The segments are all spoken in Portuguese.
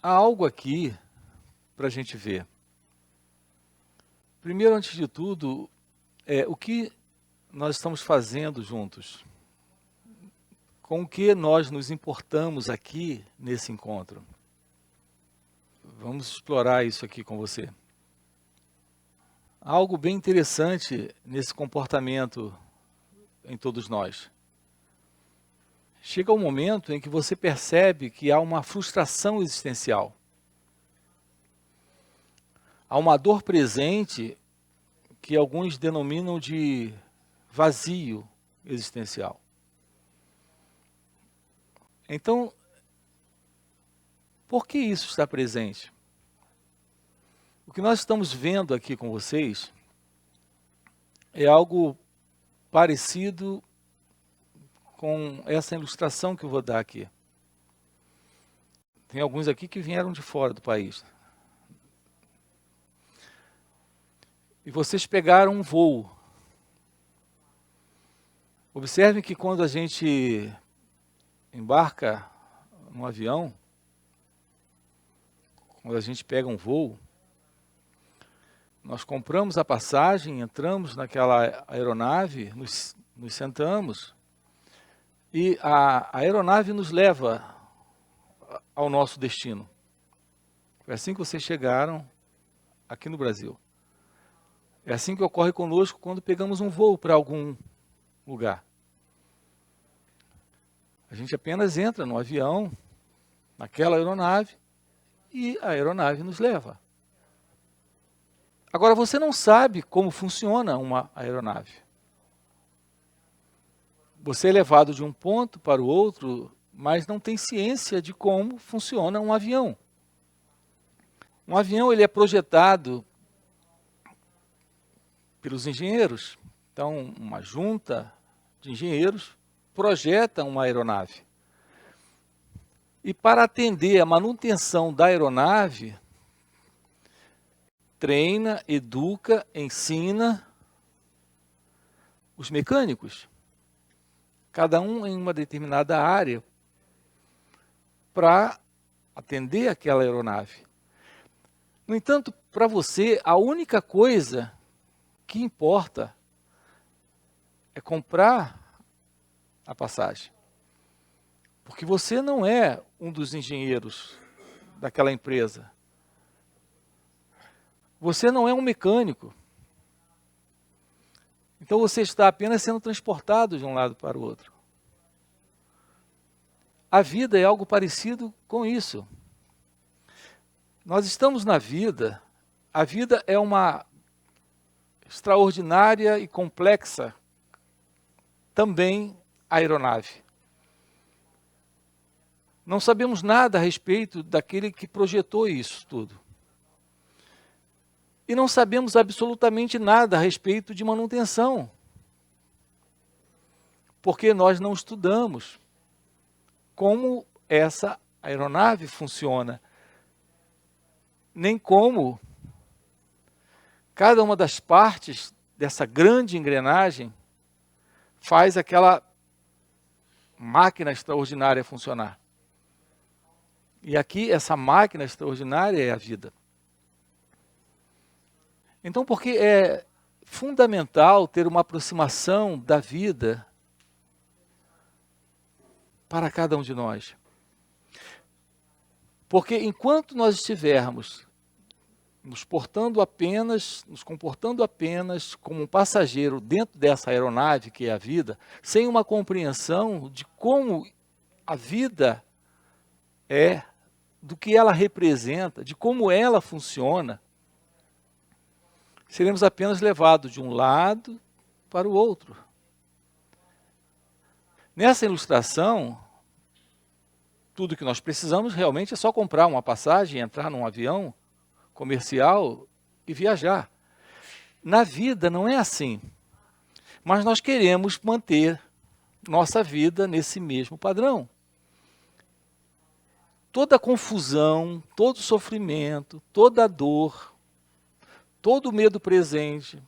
há algo aqui para a gente ver. Primeiro, antes de tudo, o que nós estamos fazendo juntos? Com o que nós nos importamos aqui nesse encontro? Vamos explorar isso aqui com você. Há algo bem interessante nesse comportamento em todos nós. Chega um momento em que você percebe que há uma frustração existencial. Há uma dor presente que alguns denominam de vazio existencial. Então, por que isso está presente? O que nós estamos vendo aqui com vocês é algo parecido com essa ilustração que eu vou dar aqui. Tem alguns aqui que vieram de fora do país. E vocês pegaram um voo. Observem que quando a gente embarca no avião, quando a gente pega um voo, nós compramos a passagem, entramos naquela aeronave, nos sentamos, e a aeronave nos leva ao nosso destino. Foi assim que vocês chegaram aqui no Brasil. É assim que ocorre conosco quando pegamos um voo para algum lugar. A gente apenas entra no avião, naquela aeronave, e a aeronave nos leva. Agora, você não sabe como funciona uma aeronave. Você é levado de um ponto para o outro, mas não tem ciência de como funciona um avião. Um avião ele é projetado pelos engenheiros. Então, uma junta de engenheiros projeta uma aeronave. E para atender a manutenção da aeronave, treina, educa, ensina os mecânicos, cada um em uma determinada área, para atender aquela aeronave. No entanto, para você, a única coisa que importa é comprar a passagem. Porque você não é um dos engenheiros daquela empresa. Você não é um mecânico. Então você está apenas sendo transportado de um lado para o outro. A vida é algo parecido com isso. Nós estamos na vida, a vida é uma extraordinária e complexa também aeronave. Não sabemos nada a respeito daquele que projetou isso tudo. E não sabemos absolutamente nada a respeito de manutenção. Porque nós não estudamos como essa aeronave funciona, nem como cada uma das partes dessa grande engrenagem faz aquela máquina extraordinária funcionar. E aqui, essa máquina extraordinária é a vida. Então, porque é fundamental ter uma aproximação da vida para cada um de nós. Porque enquanto nós estivermos nos comportando apenas como um passageiro dentro dessa aeronave que é a vida, sem uma compreensão de como a vida é, do que ela representa, de como ela funciona, seremos apenas levados de um lado para o outro. Nessa ilustração, tudo que nós precisamos realmente é só comprar uma passagem, entrar num avião comercial e viajar. Na vida não é assim, mas nós queremos manter nossa vida nesse mesmo padrão. Toda a confusão, todo o sofrimento, toda a dor, todo o medo presente,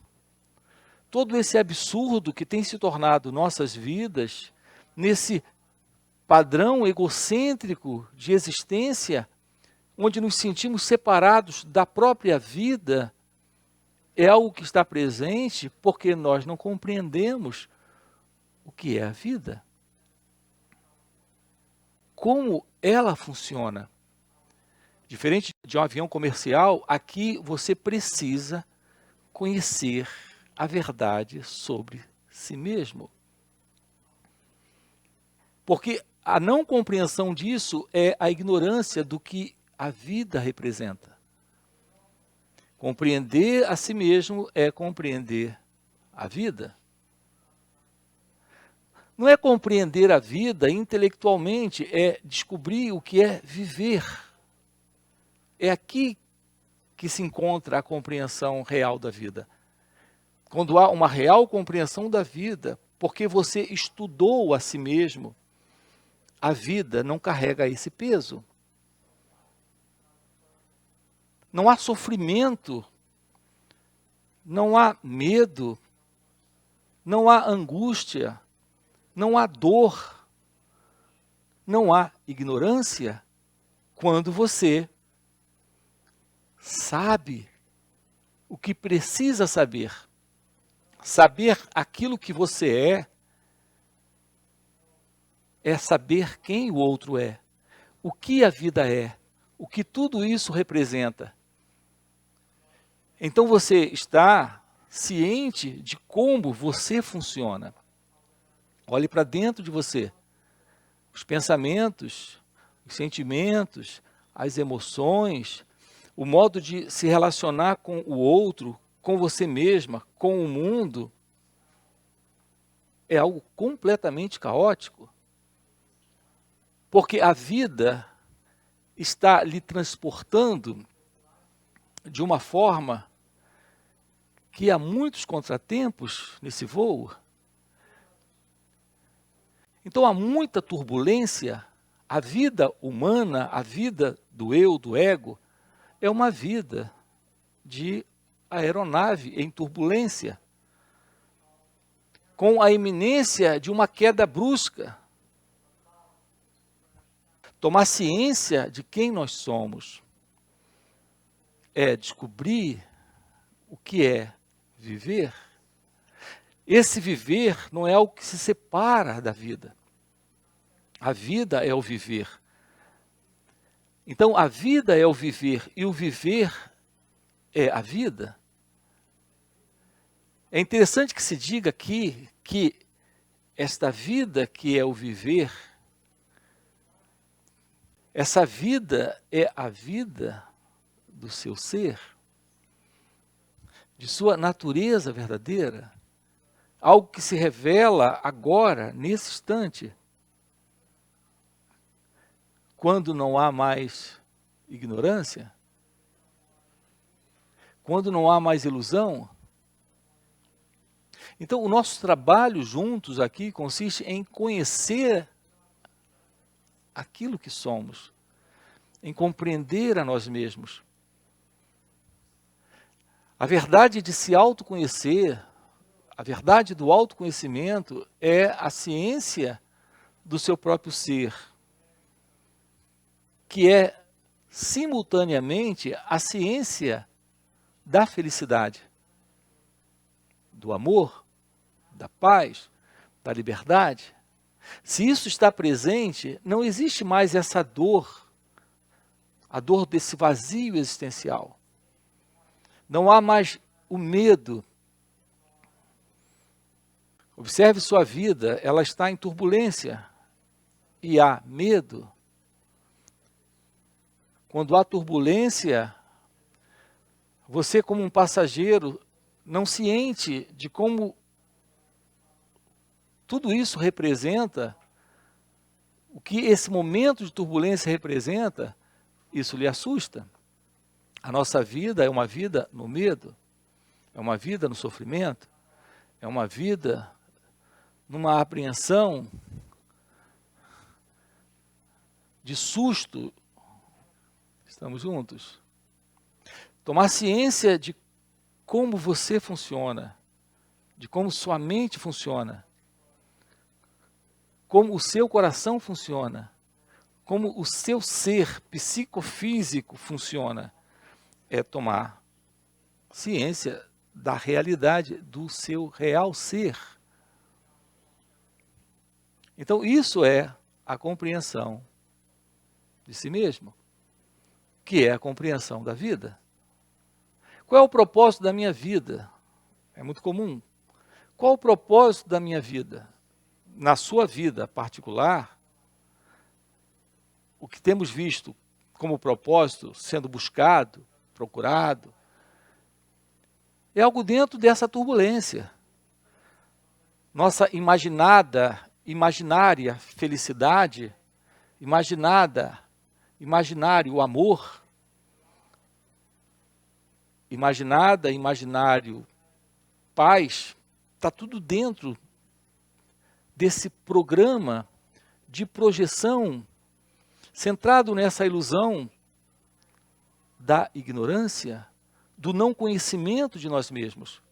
todo esse absurdo que tem se tornado nossas vidas, nesse padrão egocêntrico de existência, onde nos sentimos separados da própria vida, é algo que está presente porque nós não compreendemos o que é a vida. Como ela funciona. Diferente de um avião comercial, aqui você precisa conhecer a verdade sobre si mesmo. Porque a não compreensão disso é a ignorância do que a vida representa. Compreender a si mesmo é compreender a vida. Não é compreender a vida intelectualmente, é descobrir o que é viver. É aqui que se encontra a compreensão real da vida. Quando há uma real compreensão da vida, porque você estudou a si mesmo, a vida não carrega esse peso. Não há sofrimento, não há medo, não há angústia, não há dor, não há ignorância quando você sabe o que precisa saber. Saber aquilo que você é saber quem o outro é, o que a vida é, o que tudo isso representa. Então você está ciente de como você funciona. Olhe para dentro de você. Os pensamentos, os sentimentos, as emoções, o modo de se relacionar com o outro, com você mesma, com o mundo, é algo completamente caótico. Porque a vida está lhe transportando de uma forma que há muitos contratempos nesse voo. Então há muita turbulência. A vida humana, a vida do eu, do ego, é uma vida de aeronave em turbulência, com a iminência de uma queda brusca. Tomar ciência de quem nós somos é descobrir o que é viver. Esse viver não é algo que se separa da vida. A vida é o viver. Então, a vida é o viver e o viver é a vida. É interessante que se diga aqui que esta vida que é o viver, essa vida é a vida do seu ser, de sua natureza verdadeira, algo que se revela agora, nesse instante, quando não há mais ignorância, quando não há mais ilusão. Então, o nosso trabalho juntos aqui consiste em conhecer aquilo que somos, em compreender a nós mesmos. A verdade de se autoconhecer, a verdade do autoconhecimento é a ciência do seu próprio ser, que é simultaneamente a ciência da felicidade, do amor, da paz, da liberdade. Se isso está presente, não existe mais essa dor, a dor desse vazio existencial. Não há mais o medo. Observe sua vida, ela está em turbulência e há medo. Quando há turbulência, você como um passageiro, não ciente de como tudo isso representa, o que esse momento de turbulência representa, isso lhe assusta. A nossa vida é uma vida no medo, é uma vida no sofrimento, é uma vida numa apreensão de susto. Estamos juntos? Tomar ciência de como você funciona, de como sua mente funciona, como o seu coração funciona, como o seu ser psicofísico funciona. É tomar ciência da realidade, do seu real ser. Então, isso é a compreensão de si mesmo, que é a compreensão da vida. Qual é o propósito da minha vida? É muito comum. Qual o propósito da minha vida? Na sua vida particular, o que temos visto como propósito sendo buscado, procurado, é algo dentro dessa turbulência. Nossa imaginária felicidade, imaginário amor, imaginário paz, está tudo dentro desse programa de projeção centrado nessa ilusão da ignorância, do não conhecimento de nós mesmos.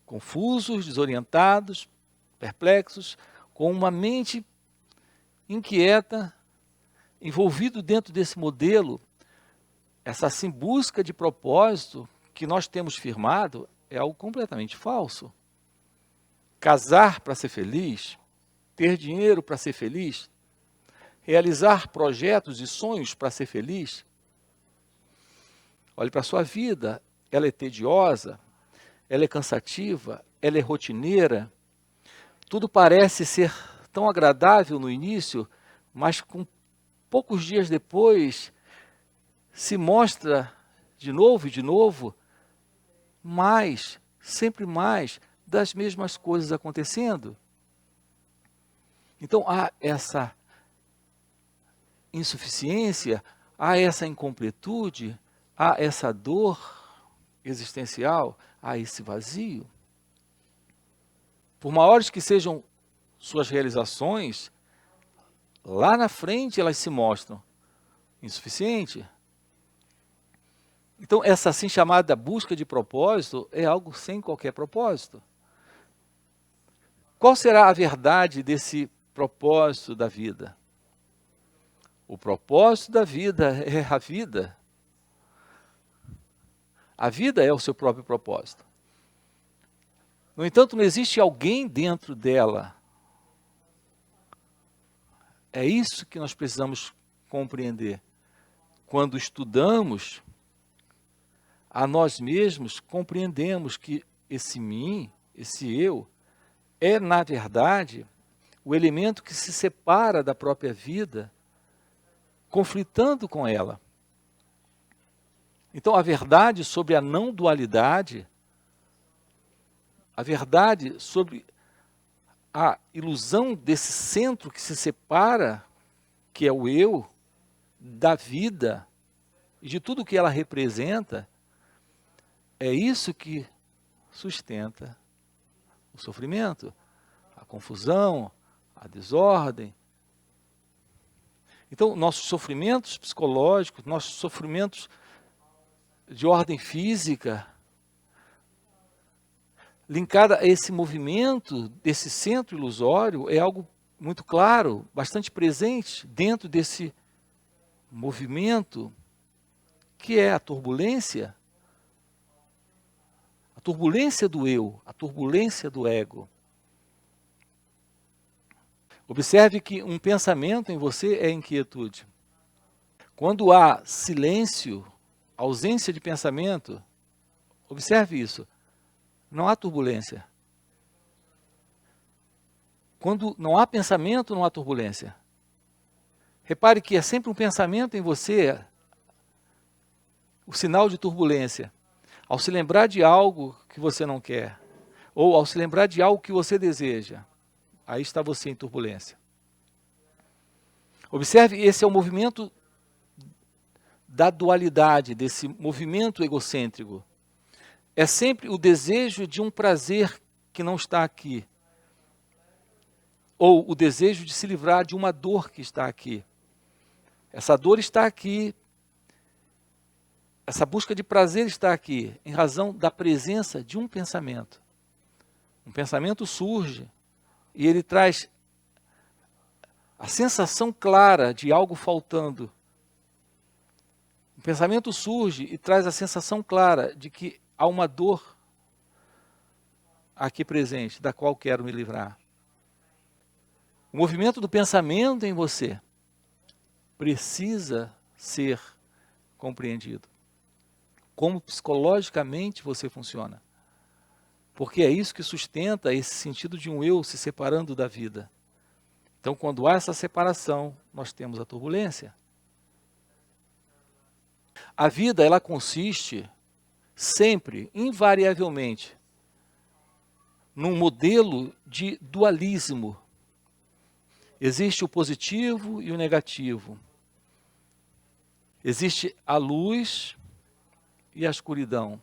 Confusos, desorientados, perplexos, com uma mente inquieta, envolvido dentro desse modelo, essa assim, busca de propósito que nós temos firmado é algo completamente falso. Casar para ser feliz, ter dinheiro para ser feliz, realizar projetos e sonhos para ser feliz. Olhe para a sua vida, ela é tediosa, ela é cansativa, ela é rotineira. Tudo parece ser tão agradável no início, mas com poucos dias depois se mostra de novo, mais, sempre mais, das mesmas coisas acontecendo. Então há essa insuficiência, há essa incompletude, há essa dor existencial, há esse vazio. Por maiores que sejam suas realizações, lá na frente elas se mostram insuficientes. Então, essa assim chamada busca de propósito é algo sem qualquer propósito. Qual será a verdade desse propósito da vida? O propósito da vida é a vida. A vida é o seu próprio propósito. No entanto, não existe alguém dentro dela. É isso que nós precisamos compreender. Quando estudamos a nós mesmos, compreendemos que esse mim, esse eu, é, na verdade, o elemento que se separa da própria vida, conflitando com ela. Então, a verdade sobre a não dualidade, a verdade sobre a ilusão desse centro que se separa, que é o eu, da vida e de tudo que ela representa, é isso que sustenta o sofrimento, a confusão, a desordem. Então, nossos sofrimentos psicológicos, nossos sofrimentos de ordem física, linkada a esse movimento desse centro ilusório, é algo muito claro, bastante presente dentro desse movimento, que é a turbulência do eu, a turbulência do ego. Observe que um pensamento em você é inquietude. Quando há silêncio, ausência de pensamento, observe isso, não há turbulência. Quando não há pensamento, não há turbulência. Repare que é sempre um pensamento em você o sinal de turbulência. Ao se lembrar de algo que você não quer, ou ao se lembrar de algo que você deseja, aí está você em turbulência. Observe, esse é o movimento da dualidade, desse movimento egocêntrico. É sempre o desejo de um prazer que não está aqui, ou o desejo de se livrar de uma dor que está aqui. Essa dor está aqui, essa busca de prazer está aqui, em razão da presença de um pensamento. Um pensamento surge e ele traz A sensação clara de algo faltando. O pensamento surge e traz a sensação clara de que há uma dor aqui presente, da qual quero me livrar. O movimento do pensamento em você precisa ser compreendido. Como psicologicamente você funciona. Porque é isso que sustenta esse sentido de um eu se separando da vida. Então, quando há essa separação, nós temos a turbulência. A vida, ela consiste sempre, invariavelmente, num modelo de dualismo. Existe o positivo e o negativo. Existe a luz e a escuridão.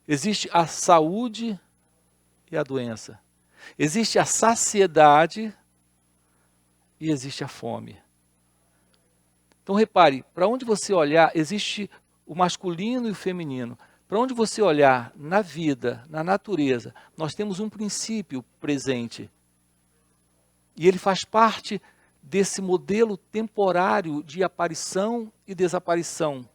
Existe a saúde e a doença. Existe a saciedade e existe a fome. Então repare, para onde você olhar, existe o masculino e o feminino. Para onde você olhar na vida, na natureza, nós temos um princípio presente. E ele faz parte desse modelo temporário de aparição e desaparição.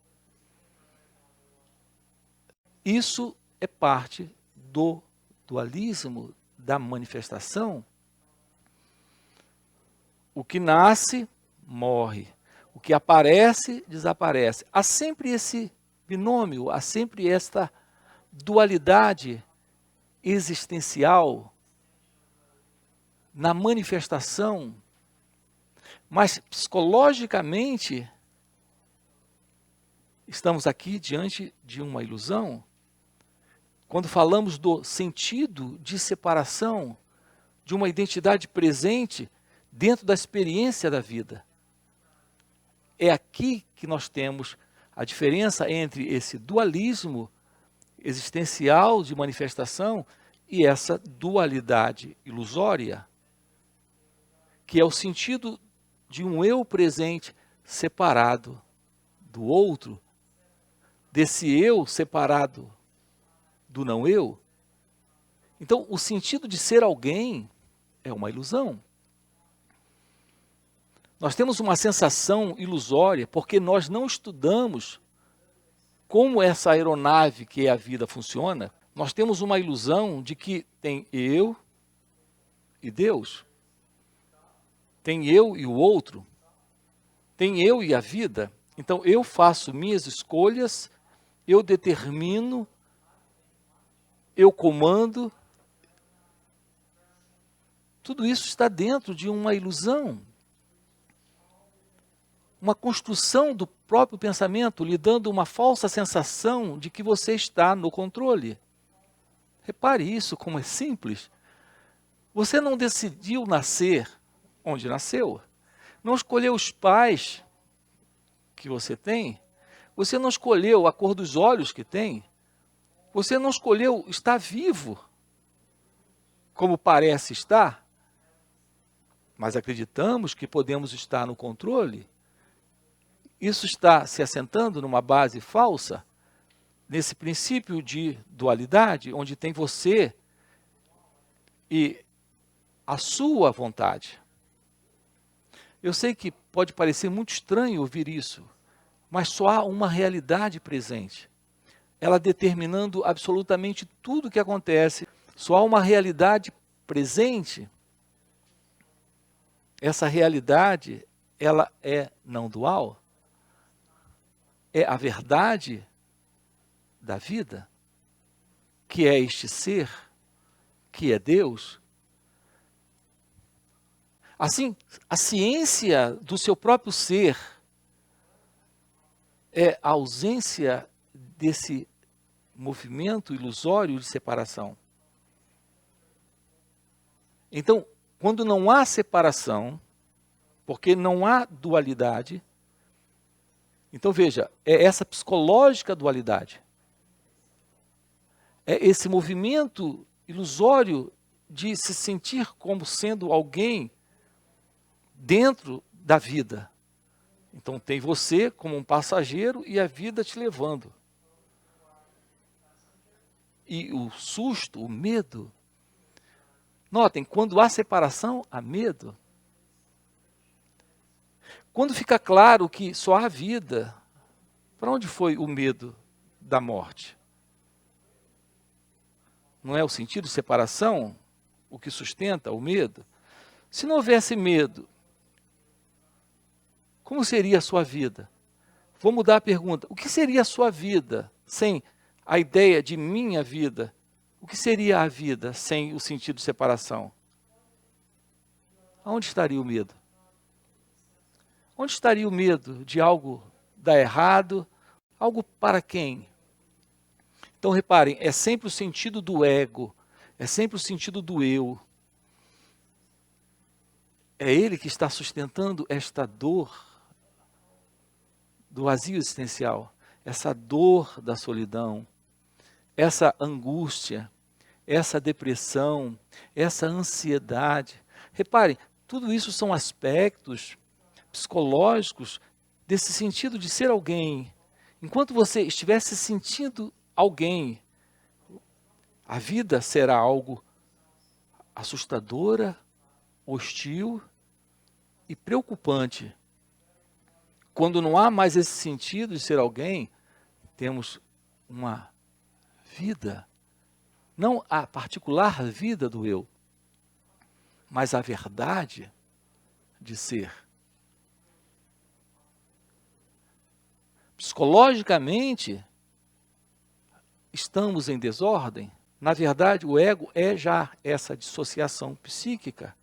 Isso é parte do dualismo, da manifestação. O que nasce, morre. O que aparece, desaparece. Há sempre esse binômio, há sempre esta dualidade existencial na manifestação, mas psicologicamente estamos aqui diante de uma ilusão. Quando falamos do sentido de separação, de uma identidade presente dentro da experiência da vida. É aqui que nós temos a diferença entre esse dualismo existencial de manifestação e essa dualidade ilusória, que é o sentido de um eu presente separado do outro, desse eu separado do não eu. Então, o sentido de ser alguém é uma ilusão. Nós temos uma sensação ilusória porque nós não estudamos como essa aeronave que é a vida funciona. Nós temos uma ilusão de que tem eu e Deus. Tem eu e o outro. Tem eu e a vida. Então eu faço minhas escolhas, eu determino, eu comando. Tudo isso está dentro de uma ilusão. Uma construção do próprio pensamento, lhe dando uma falsa sensação de que você está no controle. Repare isso, como é simples. Você não decidiu nascer onde nasceu. Não escolheu os pais que você tem. Você não escolheu a cor dos olhos que tem. Você não escolheu estar vivo, como parece estar. Mas acreditamos que podemos estar no controle. Isso está se assentando numa base falsa, nesse princípio de dualidade, onde tem você e a sua vontade. Eu sei que pode parecer muito estranho ouvir isso, mas só há uma realidade presente. Ela determinando absolutamente tudo o que acontece. Só há uma realidade presente. Essa realidade, ela é não dual. É a verdade da vida, que é este ser, que é Deus. Assim, a ciência do seu próprio ser é a ausência desse movimento ilusório de separação. Então, quando não há separação, porque não há dualidade, então veja, é essa psicológica dualidade. É esse movimento ilusório de se sentir como sendo alguém dentro da vida. Então tem você como um passageiro e a vida te levando. E o susto, o medo. Notem, quando há separação, há medo. Quando fica claro que só há vida, para onde foi o medo da morte? Não é o sentido de separação o que sustenta o medo? Se não houvesse medo, como seria a sua vida? Vou mudar a pergunta. O que seria a sua vida sem a ideia de minha vida? O que seria a vida sem o sentido de separação? Aonde estaria o medo? Onde estaria o medo de algo dar errado? Algo para quem? Então reparem, é sempre o sentido do ego, é sempre o sentido do eu. É ele que está sustentando esta dor do vazio existencial, essa dor da solidão, essa angústia, essa depressão, essa ansiedade. Reparem, tudo isso são aspectos psicológicos desse sentido de ser alguém. Enquanto você estiver se sentindo alguém, a vida será algo assustadora, hostil e preocupante. Quando não há mais esse sentido de ser alguém, temos uma vida, não a particular vida do eu, mas a verdade de ser. Psicologicamente, estamos em desordem. Na verdade, o ego é já essa dissociação psíquica.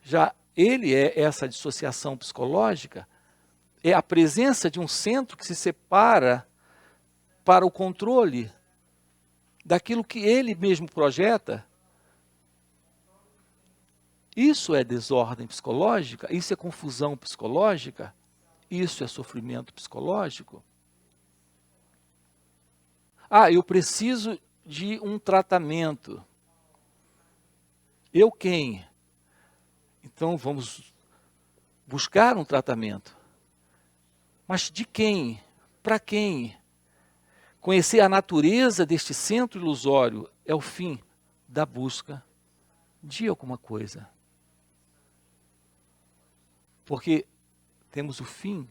Já ele é essa dissociação psicológica. É a presença de um centro que se separa para o controle daquilo que ele mesmo projeta. Isso é desordem psicológica, isso é confusão psicológica, isso é sofrimento psicológico. Eu preciso de um tratamento. Eu quem? Então vamos buscar um tratamento. Mas de quem? Para quem? Conhecer a natureza deste centro ilusório é o fim da busca de alguma coisa. Porque temos o fim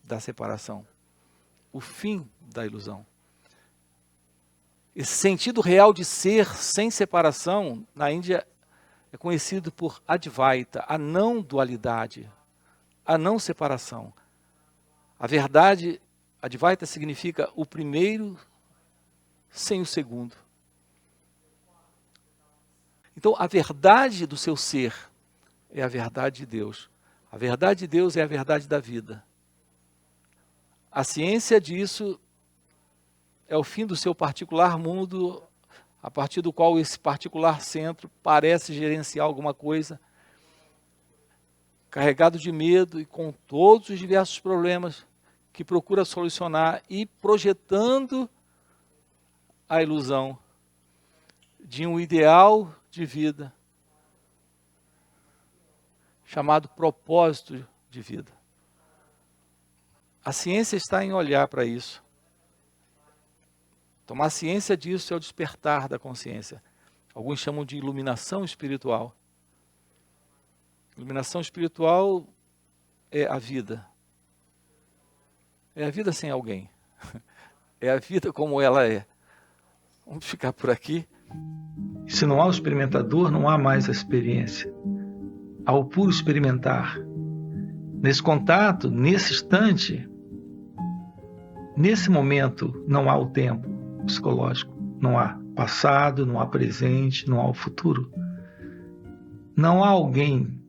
da separação, o fim da ilusão. Esse sentido real de ser sem separação, na Índia, é conhecido por Advaita, a não dualidade, a não separação. A verdade, Advaita significa o primeiro sem o segundo. Então, a verdade do seu ser é a verdade de Deus. A verdade de Deus é a verdade da vida. A ciência disso é o fim do seu particular mundo, a partir do qual esse particular centro parece gerenciar alguma coisa, carregado de medo e com todos os diversos problemas que procura solucionar e projetando a ilusão de um ideal de vida chamado propósito de vida. A ciência está em olhar para isso. Tomar ciência disso é o despertar da consciência. Alguns chamam de iluminação espiritual. Iluminação espiritual é a vida. É a vida sem alguém. É a vida como ela é. Vamos ficar por aqui. Se não há o experimentador, não há mais a experiência. Há o puro experimentar. Nesse contato, nesse instante, nesse momento, não há o tempo psicológico. Não há passado, não há presente, não há o futuro. Não há alguém